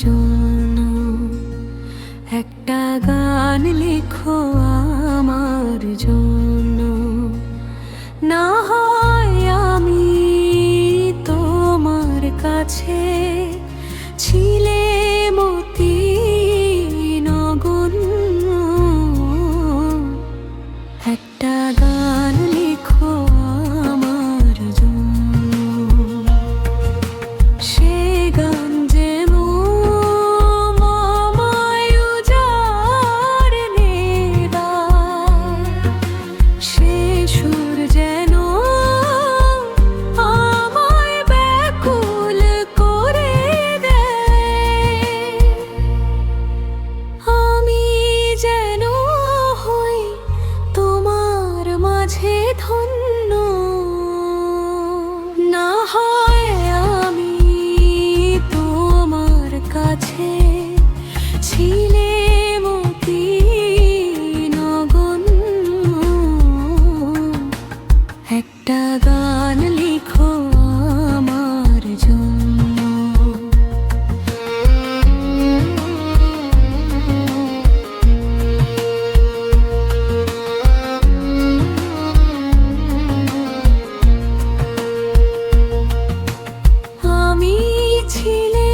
জন্য একটা গান লিখো আমার জন্য। না হয় আমি তোমার কাছে ছিলে মতি নগণ্য, একটা গান লিখো আমার জন্য। সে গান যেমন আমায় উজাড় নেবার, সে সুর যেন আমায় ব্যাকুল করে দেয়। আমি যেন হই তোমার মাঝে ধন্য। না হয় আমি তোমার কাছে ছিলে মতি নগণ্য, একটা গান লিখো আমার জন্য। আমি ছিলে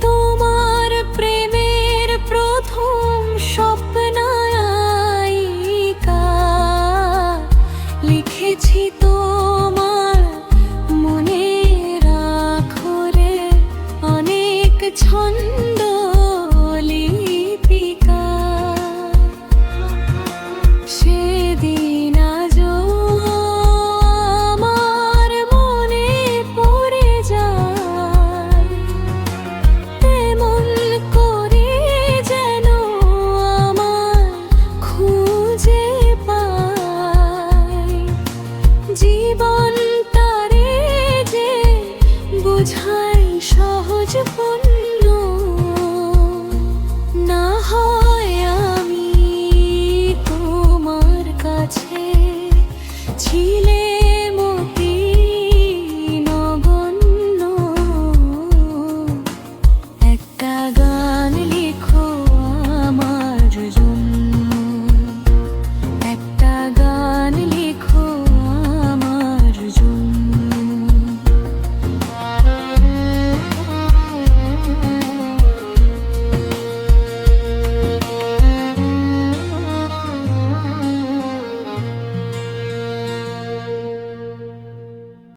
তোমার প্রেমের প্রথম স্বপ্নায়িকা, লিখেছি তোমার মনের আখরে অনেক ছন্দ লিপিকা। সেদিন আজও আমার মনে পড়ে যায়, তেমন করে যেন আমায় খুঁজে পায়। জীবন তারে যে বোঝাই সহজ।